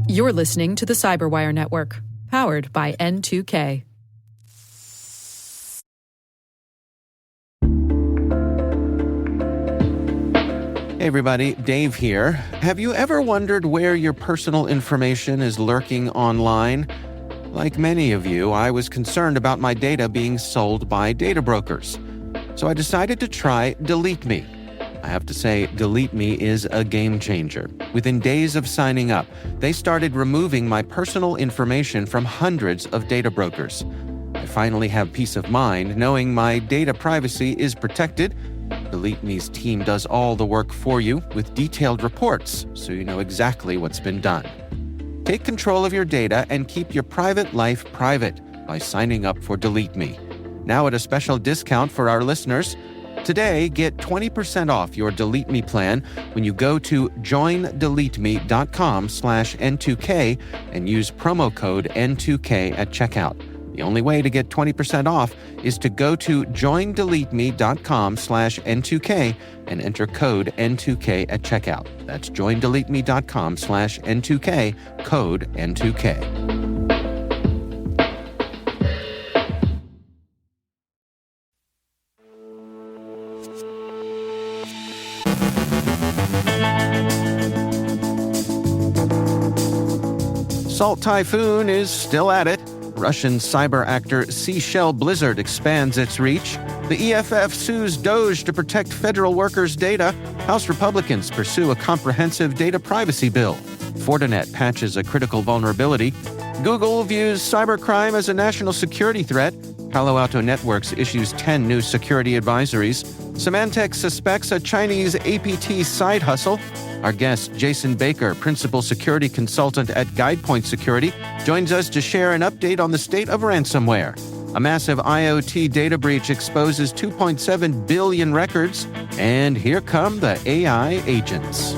You're listening to the CyberWire Network, powered by N2K. Hey everybody, Dave here. Have you ever wondered where your personal information is lurking online? Like many of you, I was concerned about my data being sold by data brokers. So I decided to try Delete Me. I have to say, Delete Me is a game changer. Within days of signing up, they started removing my personal information from hundreds of data brokers. I finally have peace of mind knowing my data privacy is protected. Delete Me's team does all the work for you with detailed reports, so you know exactly what's been done. Take control of your data and keep your private life private by signing up for Delete Me. Now at a special discount for our listeners. Today, get 20% off your Delete Me plan when you go to joindeleteme.com/N2K and use promo code N2K at checkout. The only way to get 20% off is to go to joindeleteme.com/N2K and enter code N2K at checkout. That's joindeleteme.com/N2K, code N2K. Salt Typhoon is still at it. Russian cyber actor Seashell Blizzard expands its reach. The EFF sues DOGE to protect federal workers' data. House Republicans pursue a comprehensive data privacy bill. Fortinet patches a critical vulnerability. Google views cybercrime as a national security threat. Palo Alto Networks issues 10 new security advisories. Symantec suspects a Chinese APT side hustle. Our guest, Jason Baker, Principal Security Consultant at GuidePoint Security, joins us to share an update on the state of ransomware. A massive IoT data breach exposes 2.7 billion records. And here come the AI agents.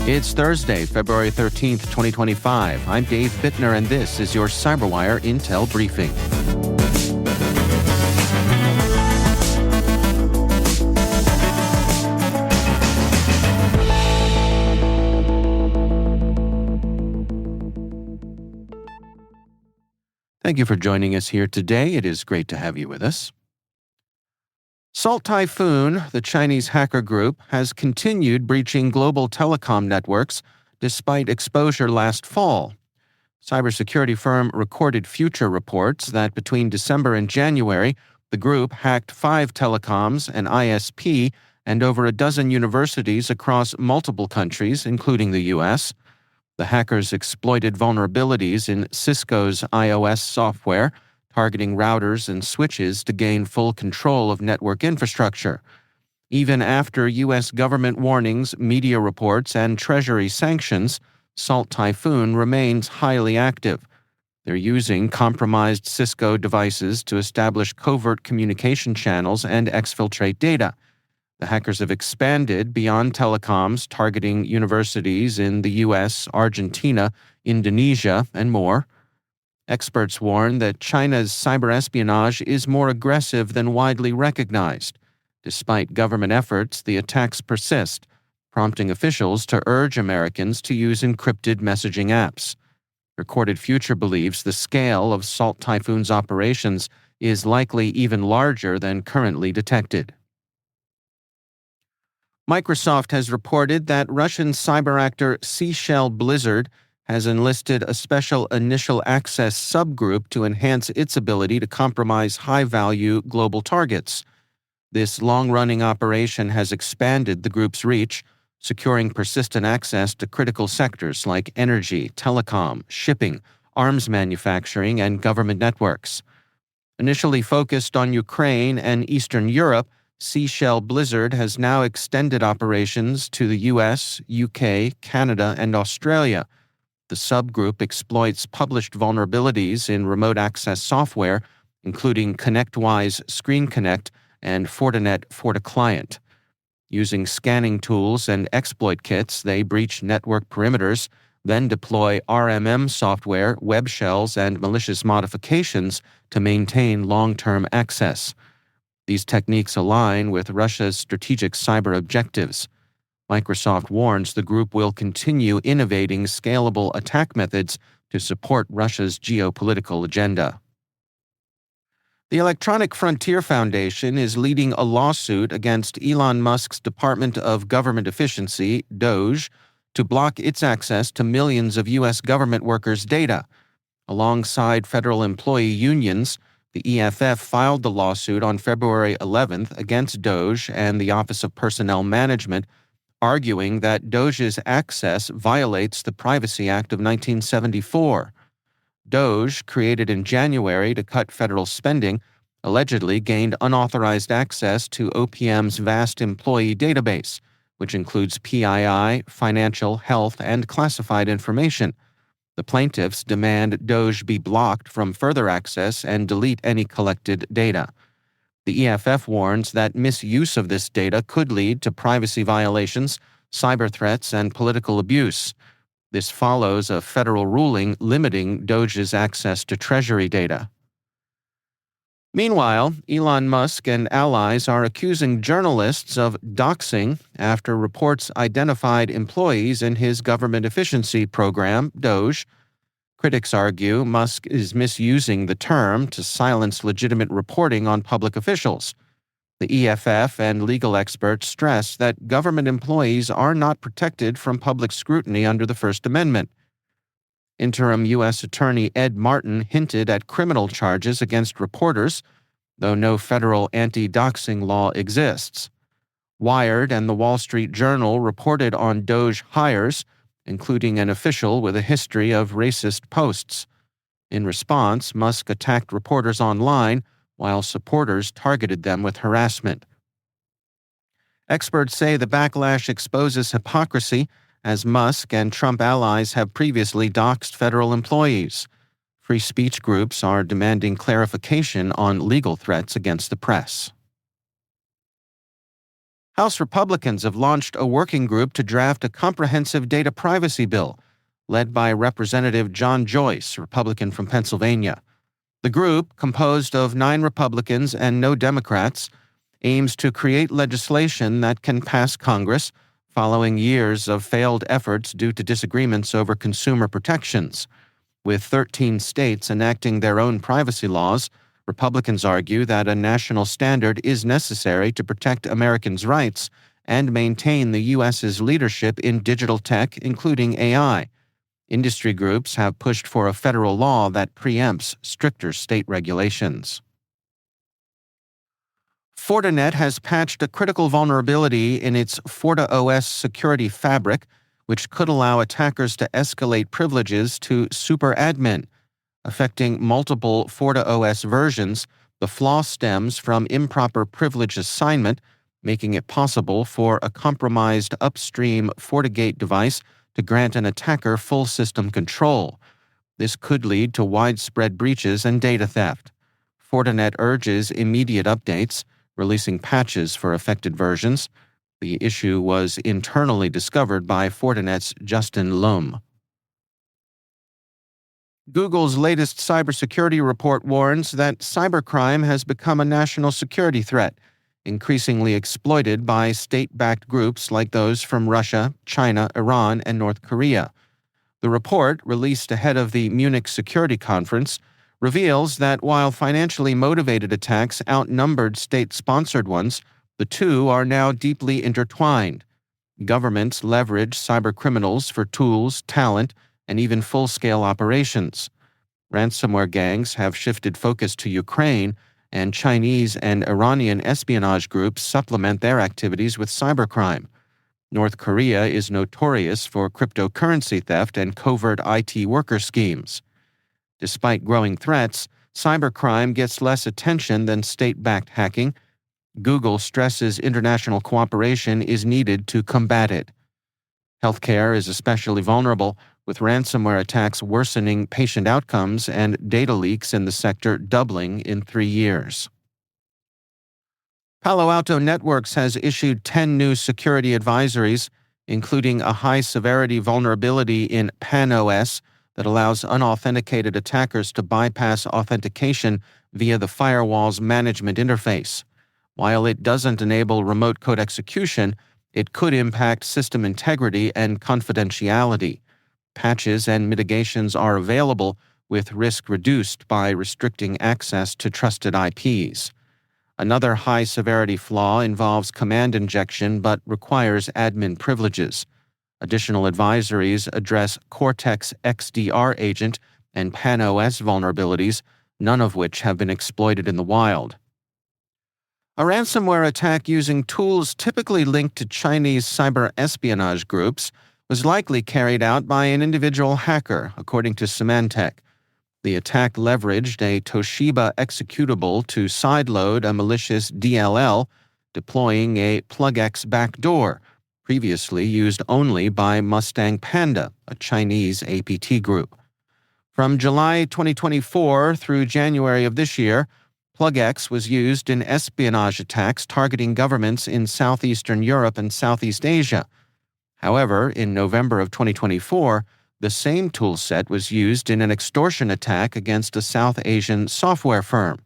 It's Thursday, February 13th, 2025. I'm Dave Bittner, and this is your CyberWire Intel Briefing. Thank you for joining us here today. It is great to have you with us. Salt Typhoon, the Chinese hacker group, has continued breaching global telecom networks despite exposure last fall. Cybersecurity firm Recorded Future reports that between December and January, the group hacked 5 telecoms, an ISP, and over a dozen universities across multiple countries, including the U.S. The hackers exploited vulnerabilities in Cisco's iOS software, targeting routers and switches to gain full control of network infrastructure. Even after U.S. government warnings, media reports, and Treasury sanctions, Salt Typhoon remains highly active. They're using compromised Cisco devices to establish covert communication channels and exfiltrate data. The hackers have expanded beyond telecoms, targeting universities in the U.S., Argentina, Indonesia, and more. Experts warn that China's cyber espionage is more aggressive than widely recognized. Despite government efforts, the attacks persist, prompting officials to urge Americans to use encrypted messaging apps. Recorded Future believes the scale of Salt Typhoon's operations is likely even larger than currently detected. Microsoft has reported that Russian cyber actor Seashell Blizzard has enlisted a special initial access subgroup to enhance its ability to compromise high-value global targets. This long-running operation has expanded the group's reach, securing persistent access to critical sectors like energy, telecom, shipping, arms manufacturing, and government networks. Initially focused on Ukraine and Eastern Europe, Seashell Blizzard has now extended operations to the US, UK, Canada, and Australia. The subgroup exploits published vulnerabilities in remote access software, including ConnectWise Screen Connect and Fortinet FortiClient. Using scanning tools and exploit kits, they breach network perimeters, then deploy RMM software, web shells, and malicious modifications to maintain long-term access. These techniques align with Russia's strategic cyber objectives. Microsoft warns the group will continue innovating scalable attack methods to support Russia's geopolitical agenda. The Electronic Frontier Foundation is leading a lawsuit against Elon Musk's Department of Government Efficiency, DOGE, to block its access to millions of U.S. government workers' data. Alongside federal employee unions, the EFF filed the lawsuit on February 11th against DOGE and the Office of Personnel Management, arguing that DOGE's access violates the Privacy Act of 1974. DOGE, created in January to cut federal spending, allegedly gained unauthorized access to OPM's vast employee database, which includes PII, financial, health, and classified information. The plaintiffs demand DOGE be blocked from further access and delete any collected data. The EFF warns that misuse of this data could lead to privacy violations, cyber threats, and political abuse. This follows a federal ruling limiting DOGE's access to Treasury data. Meanwhile, Elon Musk and allies are accusing journalists of doxing after reports identified employees in his government efficiency program, DOGE. Critics argue Musk is misusing the term to silence legitimate reporting on public officials. The EFF and legal experts stress that government employees are not protected from public scrutiny under the First Amendment. Interim U.S. Attorney Ed Martin hinted at criminal charges against reporters, though no federal anti-doxing law exists. Wired and the Wall Street Journal reported on DOGE hires, including an official with a history of racist posts. In response, Musk attacked reporters online, while supporters targeted them with harassment. Experts say the backlash exposes hypocrisy, as Musk and Trump allies have previously doxed federal employees. Free speech groups are demanding clarification on legal threats against the press. House Republicans have launched a working group to draft a comprehensive data privacy bill, led by Representative John Joyce, Republican from Pennsylvania. The group, composed of 9 Republicans and no Democrats, aims to create legislation that can pass Congress following years of failed efforts due to disagreements over consumer protections. With 13 states enacting their own privacy laws, Republicans argue that a national standard is necessary to protect Americans' rights and maintain the U.S.'s leadership in digital tech, including AI. Industry groups have pushed for a federal law that preempts stricter state regulations. Fortinet has patched a critical vulnerability in its FortiOS security fabric, which could allow attackers to escalate privileges to superadmin. Affecting multiple FortiOS versions, the flaw stems from improper privilege assignment, making it possible for a compromised upstream FortiGate device to grant an attacker full system control. This could lead to widespread breaches and data theft. Fortinet urges immediate updates, releasing patches for affected versions. The issue was internally discovered by Fortinet's Justin Lum. Google's latest cybersecurity report warns that cybercrime has become a national security threat, increasingly exploited by state-backed groups like those from Russia, China, Iran, and North Korea. The report, released ahead of the Munich Security Conference, reveals that while financially motivated attacks outnumbered state-sponsored ones, the two are now deeply intertwined. Governments leverage cybercriminals for tools, talent, and even full-scale operations. Ransomware gangs have shifted focus to Ukraine, and Chinese and Iranian espionage groups supplement their activities with cybercrime. North Korea is notorious for cryptocurrency theft and covert IT worker schemes. Despite growing threats, cybercrime gets less attention than state-backed hacking. Google stresses international cooperation is needed to combat it. Healthcare is especially vulnerable, with ransomware attacks worsening patient outcomes and data leaks in the sector doubling in 3 years. Palo Alto Networks has issued 10 new security advisories, including a high-severity vulnerability in PAN-OS that allows unauthenticated attackers to bypass authentication via the firewall's management interface. While it doesn't enable remote code execution, it could impact system integrity and confidentiality. Patches and mitigations are available, with risk reduced by restricting access to trusted IPs. Another high-severity flaw involves command injection but requires admin privileges. Additional advisories address Cortex XDR agent and PAN-OS vulnerabilities, none of which have been exploited in the wild. A ransomware attack using tools typically linked to Chinese cyber espionage groups was likely carried out by an individual hacker, according to Symantec. The attack leveraged a Toshiba executable to sideload a malicious DLL, deploying a PlugX backdoor, previously used only by Mustang Panda, a Chinese APT group. From July 2024 through January of this year, PlugX was used in espionage attacks targeting governments in Southeastern Europe and Southeast Asia. However, in November of 2024, the same toolset was used in an extortion attack against a South Asian software firm.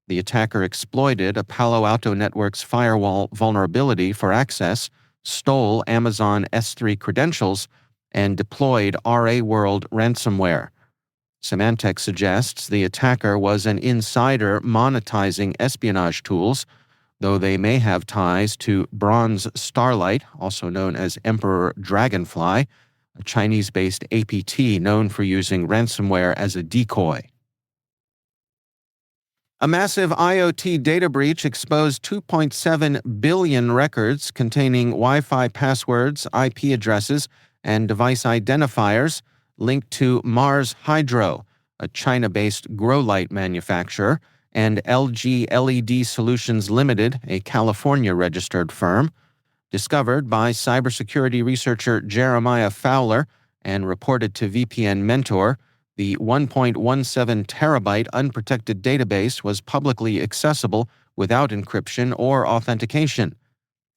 The attacker exploited a Palo Alto Networks firewall vulnerability for access, stole Amazon S3 credentials, and deployed RA World ransomware. Symantec suggests the attacker was an insider monetizing espionage tools, though they may have ties to Bronze Starlight, also known as Emperor Dragonfly, a Chinese-based APT known for using ransomware as a decoy. A massive IoT data breach exposed 2.7 billion records containing Wi-Fi passwords, IP addresses, and device identifiers linked to Mars Hydro, a China-based grow light manufacturer, and LG LED Solutions Limited, a California-registered firm. Discovered by cybersecurity researcher Jeremiah Fowler and reported to VPN Mentor, the 1.17 terabyte unprotected database was publicly accessible without encryption or authentication.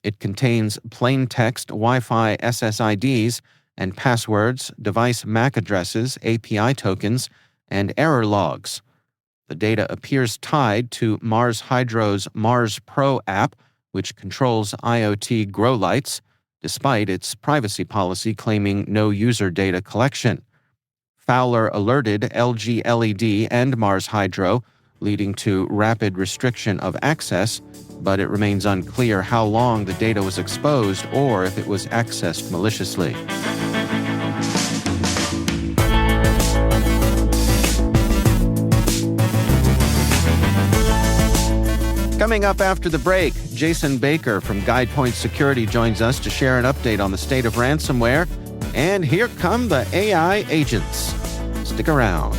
It contains plain text Wi-Fi SSIDs and passwords, device MAC addresses, API tokens, and error logs. The data appears tied to Mars Hydro's Mars Pro app, which controls IoT grow lights, despite its privacy policy claiming no user data collection. Fowler alerted LG LED and Mars Hydro, leading to rapid restriction of access, but it remains unclear how long the data was exposed or if it was accessed maliciously. Coming up after the break, Jason Baker from GuidePoint Security joins us to share an update on the state of ransomware. And here come the AI agents. Stick around.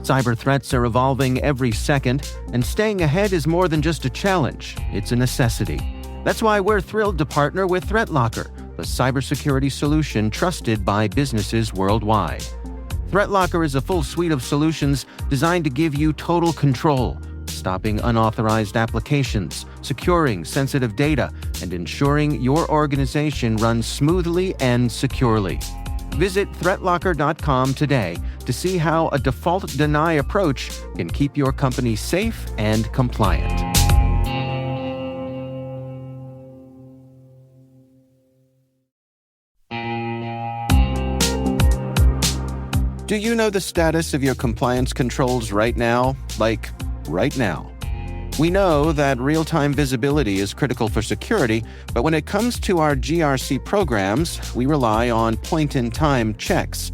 Cyber threats are evolving every second, and staying ahead is more than just a challenge, it's a necessity. That's why we're thrilled to partner with ThreatLocker, the cybersecurity solution trusted by businesses worldwide. ThreatLocker is a full suite of solutions designed to give you total control, stopping unauthorized applications, securing sensitive data, and ensuring your organization runs smoothly and securely. Visit threatlocker.com today to see how a default deny approach can keep your company safe and compliant. Do you know the status of your compliance controls right now? Like, right now. We know that real-time visibility is critical for security, but when it comes to our GRC programs, we rely on point-in-time checks.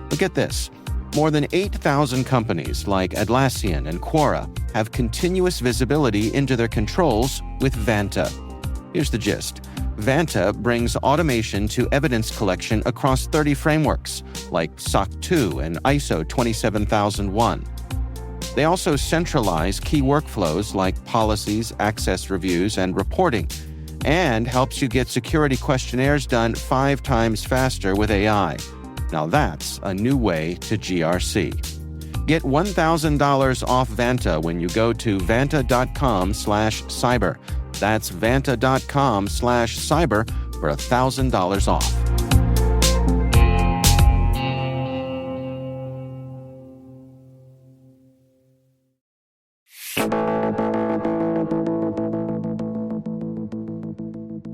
But get this. More than 8,000 companies like Atlassian and Quora have continuous visibility into their controls with Vanta. Here's the gist. Vanta brings automation to evidence collection across 30 frameworks, like SOC 2 and ISO 27001. They also centralize key workflows like policies, access reviews, and reporting. and helps you get security questionnaires done 5 times faster with AI. Now that's a new way to GRC. Get $1,000 off Vanta when you go to vanta.com/cyber. That's vanta.com/cyber for $1,000 off.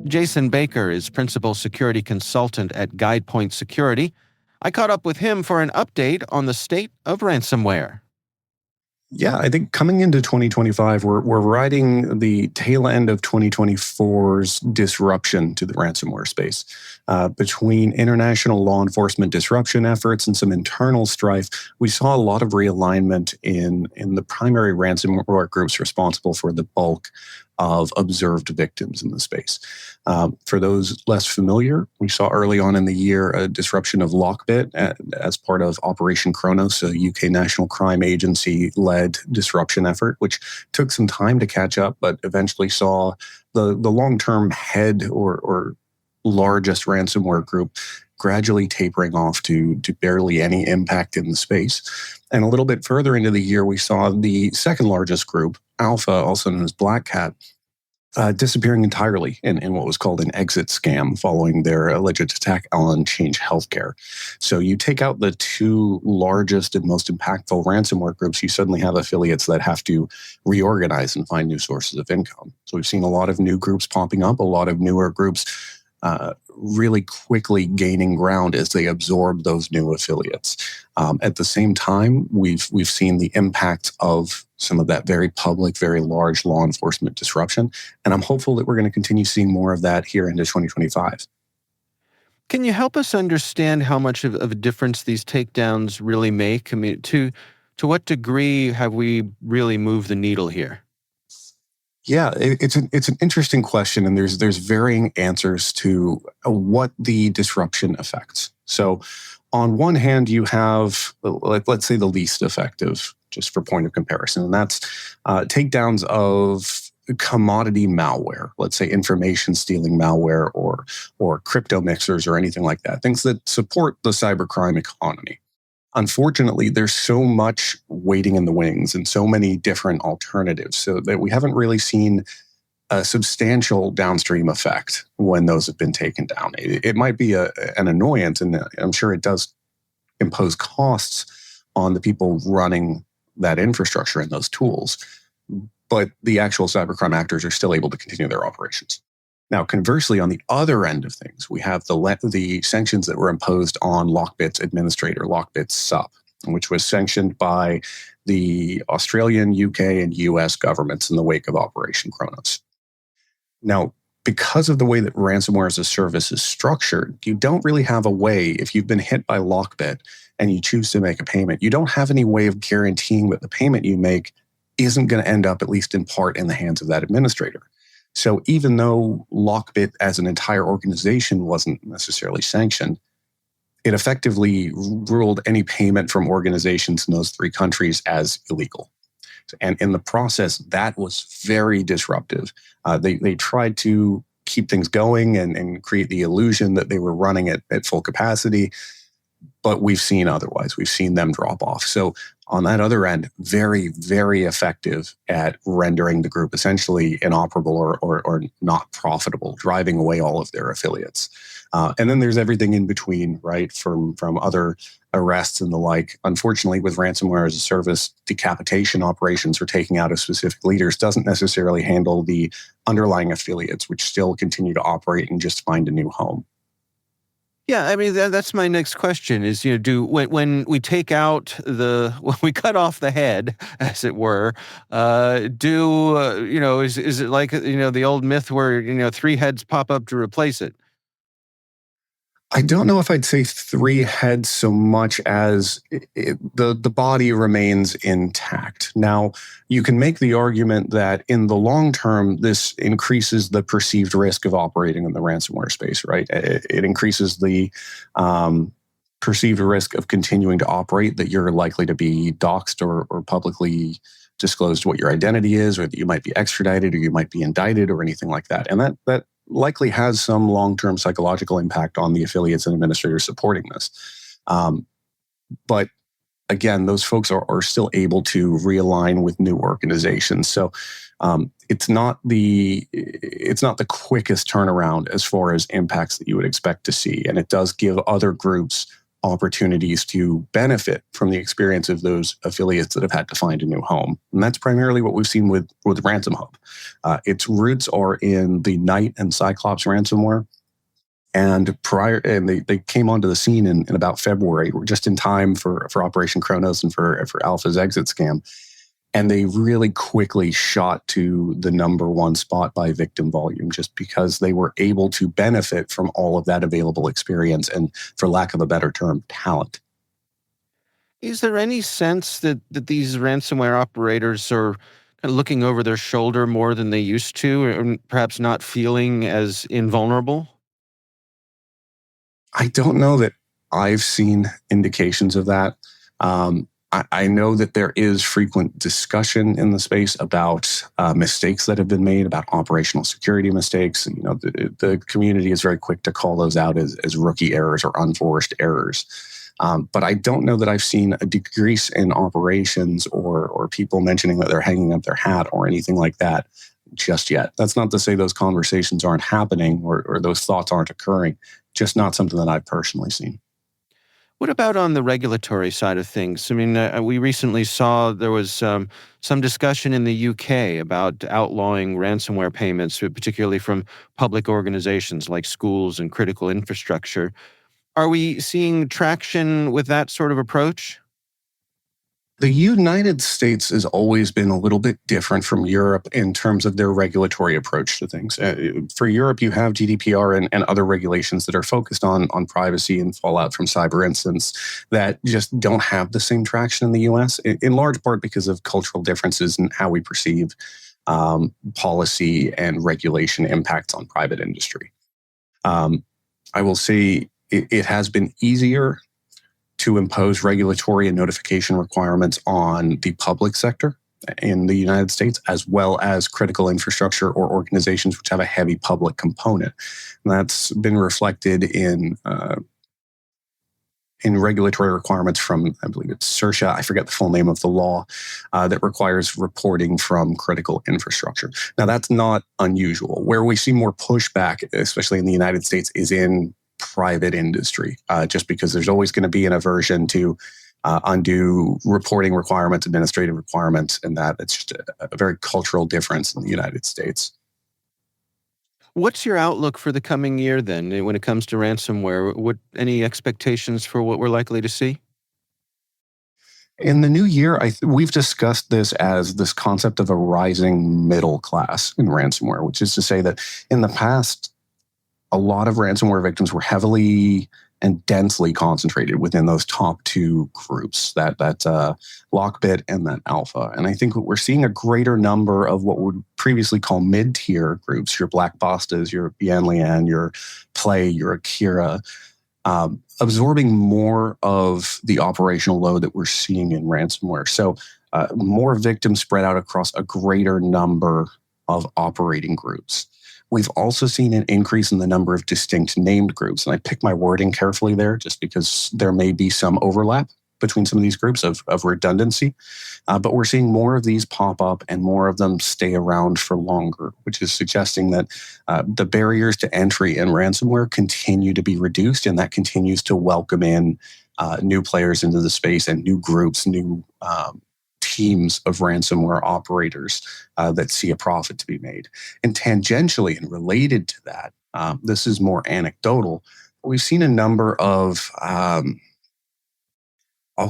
Jason Baker is Principal Security Consultant at GuidePoint Security. I caught up with him for an update on the state of ransomware. Yeah, I think coming into 2025, we're riding the tail end of 2024's disruption to the ransomware space. Between international law enforcement disruption efforts and some internal strife, we saw a lot of realignment in the primary ransomware groups responsible for the bulk of observed victims in the space. For those less familiar, we saw early on in the year a disruption of Lockbit as part of Operation Kronos, a UK national crime agency-led disruption effort, which took some time to catch up, but eventually saw the long-term head or largest ransomware group gradually tapering off to barely any impact in the space. And a little bit further into the year, we saw the second largest group, Alpha, also known as Black Hat, disappearing entirely in what was called an exit scam following their alleged attack on Change Healthcare. So you take out the two largest and most impactful ransomware groups, you suddenly have affiliates that have to reorganize and find new sources of income. So we've seen a lot of new groups popping up, a lot of newer groups really quickly gaining ground as they absorb those new affiliates. At the same time, we've seen the impact of some of that very public, very large law enforcement disruption, and I'm hopeful that we're going to continue seeing more of that here into 2025. Can you help us understand how much of a difference these takedowns really make? I mean, to what degree have we really moved the needle here? Yeah, it's an interesting question, and there's varying answers to what the disruption affects. So, on one hand, you have, let's say, the least effective, just for point of comparison, and that's takedowns of commodity malware. Let's say information stealing malware or crypto mixers or anything like that. Things that support the cybercrime economy. Unfortunately, there's so much waiting in the wings and so many different alternatives so that we haven't really seen a substantial downstream effect when those have been taken down. It might be an annoyance, and I'm sure it does impose costs on the people running that infrastructure and those tools, but the actual cybercrime actors are still able to continue their operations. Now, conversely, on the other end of things, we have the sanctions that were imposed on Lockbit's administrator, Lockbit's SUP, which was sanctioned by the Australian, UK, and US governments in the wake of Operation Kronos. Now, because of the way that ransomware as a service is structured, you don't really have a way, if you've been hit by Lockbit and you choose to make a payment, you don't have any way of guaranteeing that the payment you make isn't going to end up, at least in part, in the hands of that administrator. So even though Lockbit as an entire organization wasn't necessarily sanctioned, it effectively ruled any payment from organizations in those three countries as illegal. And in the process, that was very disruptive. They tried to keep things going and create the illusion that they were running at full capacity, but we've seen otherwise. We've seen them drop off. So on that other end, very, very effective at rendering the group essentially inoperable or not profitable, driving away all of their affiliates. And then there's everything in between, right, from other arrests and the like. Unfortunately, with ransomware as a service, decapitation operations or taking out of specific leaders doesn't necessarily handle the underlying affiliates, which still continue to operate and just find a new home. Yeah, I mean that's my next question is, when we take out when we cut off the head, as it were, is it like the old myth where 3 heads pop up to replace it? I don't know if I'd say 3 heads so much as the body remains intact. Now, you can make the argument that in the long term, this increases the perceived risk of operating in the ransomware space, right? It increases the perceived risk of continuing to operate, that you're likely to be doxxed or publicly disclosed what your identity is, or that you might be extradited or you might be indicted or anything like that. And that likely has some long-term psychological impact on the affiliates and administrators supporting this. But again, those folks are still able to realign with new organizations. So it's not the quickest turnaround as far as impacts that you would expect to see, and it does give other groups opportunities to benefit from the experience of those affiliates that have had to find a new home. And that's primarily what we've seen with Ransom Hub. Its roots are in the Knight and Cyclops ransomware. And they came onto the scene in about February, just in time for Operation Kronos and for Alpha's exit scam. And they really quickly shot to the number one spot by victim volume, just because they were able to benefit from all of that available experience and, for lack of a better term, talent. Is there any sense that these ransomware operators are kind of looking over their shoulder more than they used to, or perhaps not feeling as invulnerable? I don't know that I've seen indications of that. I know that there is frequent discussion in the space about mistakes that have been made, about operational security mistakes. You know, the community is very quick to call those out as rookie errors or unforced errors. But I don't know that I've seen a decrease in operations or people mentioning that they're hanging up their hat or anything like that just yet. That's not to say those conversations aren't happening or those thoughts aren't occurring, just not something that I've personally seen. What about on the regulatory side of things? I mean, we recently saw there was some discussion in the UK about outlawing ransomware payments, particularly from public organizations like schools and critical infrastructure. Are we seeing traction with that sort of approach? The United States has always been a little bit different from Europe in terms of their regulatory approach to things. For Europe, you have GDPR and other regulations that are focused on privacy and fallout from cyber incidents that just don't have the same traction in the US, in large part because of cultural differences in how we perceive policy and regulation impacts on private industry. I will say it has been easier to impose regulatory and notification requirements on the public sector in the United States, as well as critical infrastructure or organizations which have a heavy public component. And that's been reflected in regulatory requirements from, I believe it's SERSA, I forget the full name of the law, that requires reporting from critical infrastructure. Now, that's not unusual. Where we see more pushback, especially in the United States, is in private industry, just because there's always going to be an aversion to undue reporting requirements, administrative requirements, and that it's just a very cultural difference in the United States. What's your outlook for the coming year then when it comes to ransomware? Any expectations for what we're likely to see? In the new year, we've discussed this as this concept of a rising middle class in ransomware, which is to say that in the past, a lot of ransomware victims were heavily and densely concentrated within those top two groups, that Lockbit and that Alpha. And I think we're seeing a greater number of what we would previously call mid-tier groups, your Black Bostas, your Yanlian, your Play, your Akira, absorbing more of the operational load that we're seeing in ransomware. So more victims spread out across a greater number of operating groups. We've also seen an increase in the number of distinct named groups. And I pick my wording carefully there just because there may be some overlap between some of these groups of redundancy. But we're seeing more of these pop up and more of them stay around for longer, which is suggesting that the barriers to entry in ransomware continue to be reduced, and that continues to welcome in new players into the space and new groups, new teams of ransomware operators that see a profit to be made. And tangentially and related to that, this is more anecdotal, we've seen a number of, I'll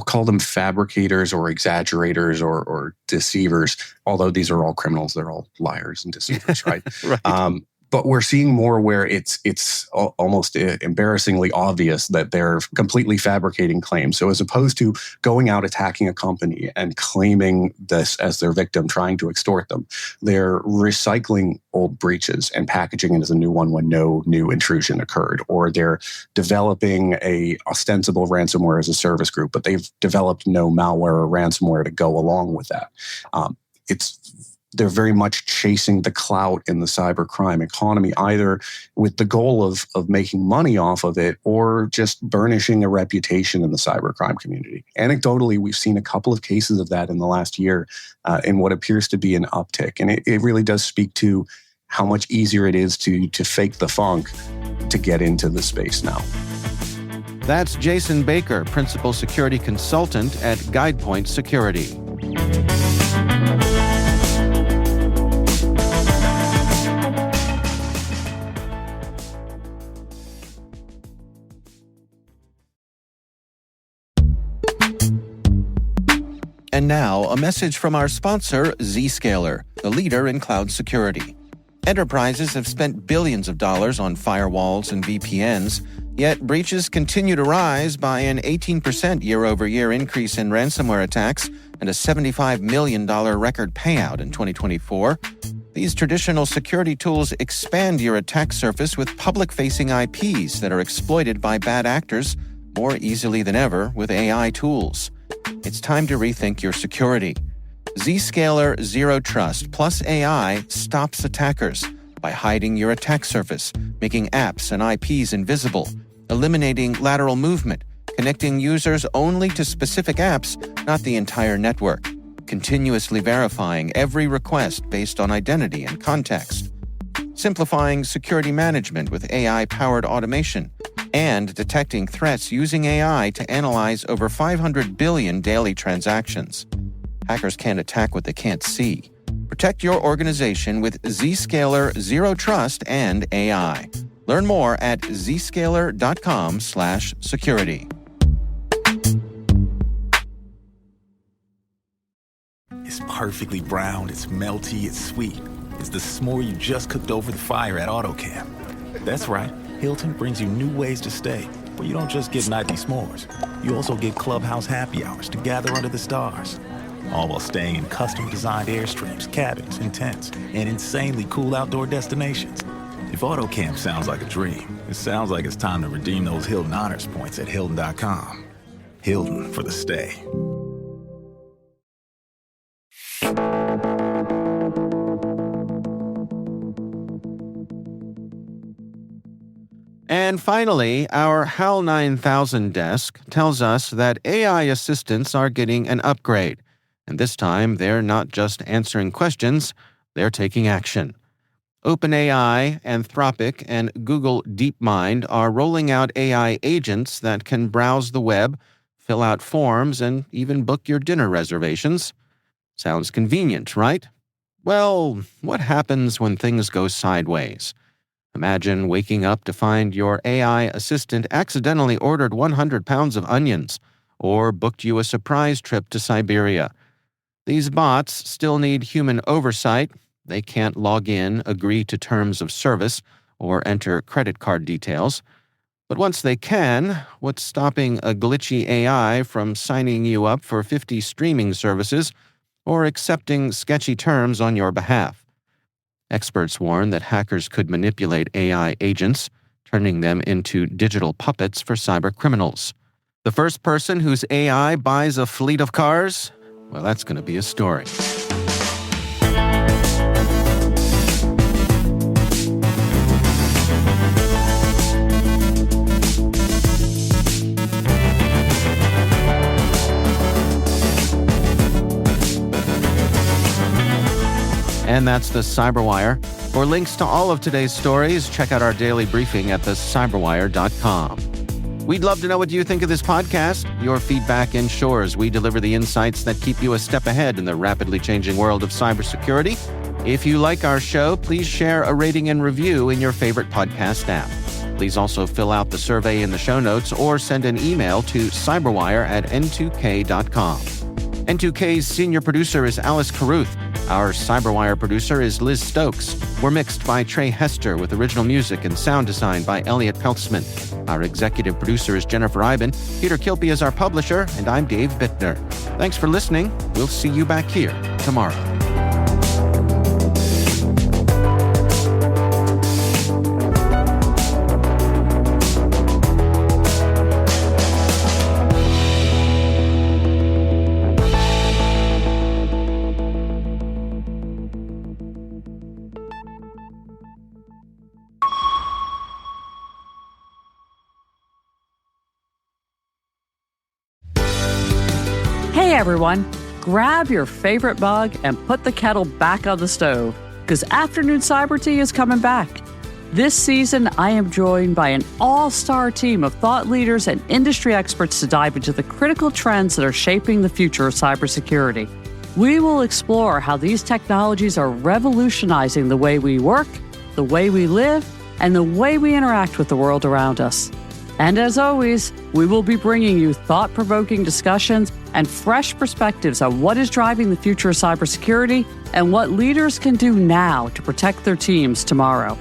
call them fabricators or exaggerators or deceivers, although these are all criminals, they're all liars and deceivers, right? Right. But we're seeing more where it's almost embarrassingly obvious that they're completely fabricating claims. So as opposed to going out attacking a company and claiming this as their victim, trying to extort them, they're recycling old breaches and packaging it as a new one when no new intrusion occurred. Or they're developing a ostensible ransomware as a service group, but they've developed no malware or ransomware to go along with that. It's they're very much chasing the clout in the cybercrime economy, either with the goal of making money off of it or just burnishing a reputation in the cybercrime community. Anecdotally, we've seen a couple of cases of that in the last year in what appears to be an uptick. And it really does speak to how much easier it is to fake the funk to get into the space now. That's Jason Baker, Principal Security Consultant at GuidePoint Security. And now, a message from our sponsor, Zscaler, the leader in cloud security. Enterprises have spent billions of dollars on firewalls and VPNs, yet breaches continue to rise by an 18% year-over-year increase in ransomware attacks and a $75 million record payout in 2024. These traditional security tools expand your attack surface with public-facing IPs that are exploited by bad actors more easily than ever with AI tools. It's time to rethink your security. Zscaler Zero Trust plus AI stops attackers by hiding your attack surface, making apps and IPs invisible, eliminating lateral movement, connecting users only to specific apps, not the entire network, continuously verifying every request based on identity and context, simplifying security management with AI-powered automation, and detecting threats using AI to analyze over 500 billion daily transactions. Hackers can't attack what they can't see. Protect your organization with Zscaler Zero Trust and AI. Learn more at zscaler.com/security. It's perfectly browned, it's melty, it's sweet. It's the s'more you just cooked over the fire at AutoCamp. That's right. Hilton brings you new ways to stay, but you don't just get nightly s'mores. You also get clubhouse happy hours to gather under the stars, all while staying in custom-designed airstreams, cabins, and tents, and insanely cool outdoor destinations. If AutoCamp sounds like a dream, it sounds like it's time to redeem those Hilton Honors points at Hilton.com. Hilton for the stay. And finally, our HAL 9000 desk tells us that AI assistants are getting an upgrade. And this time, they're not just answering questions, they're taking action. OpenAI, Anthropic, and Google DeepMind are rolling out AI agents that can browse the web, fill out forms, and even book your dinner reservations. Sounds convenient, right? Well, what happens when things go sideways? Imagine waking up to find your AI assistant accidentally ordered 100 pounds of onions or booked you a surprise trip to Siberia. These bots still need human oversight. They can't log in, agree to terms of service, or enter credit card details. But once they can, what's stopping a glitchy AI from signing you up for 50 streaming services or accepting sketchy terms on your behalf? Experts warn that hackers could manipulate AI agents, turning them into digital puppets for cybercriminals. The first person whose AI buys a fleet of cars? Well, that's going to be a story. And that's the CyberWire. For links to all of today's stories, check out our daily briefing at thecyberwire.com. We'd love to know what you think of this podcast. Your feedback ensures we deliver the insights that keep you a step ahead in the rapidly changing world of cybersecurity. If you like our show, please share a rating and review in your favorite podcast app. Please also fill out the survey in the show notes or send an email to cyberwire@n2k.com. N2K's senior producer is Alice Carruth. Our CyberWire producer is Liz Stokes. We're mixed by Trey Hester with original music and sound design by Elliot Peltzman. Our executive producer is Jennifer Iben. Peter Kilpie is our publisher, and I'm Dave Bittner. Thanks for listening. We'll see you back here tomorrow. Hey everyone, grab your favorite mug and put the kettle back on the stove, because Afternoon Cyber Tea is coming back. This season, I am joined by an all-star team of thought leaders and industry experts to dive into the critical trends that are shaping the future of cybersecurity. We will explore how these technologies are revolutionizing the way we work, the way we live, and the way we interact with the world around us. And as always, we will be bringing you thought-provoking discussions and fresh perspectives on what is driving the future of cybersecurity and what leaders can do now to protect their teams tomorrow.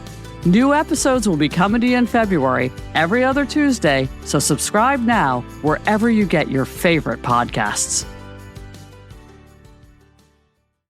New episodes will be coming to you in February, every other Tuesday, so subscribe now wherever you get your favorite podcasts.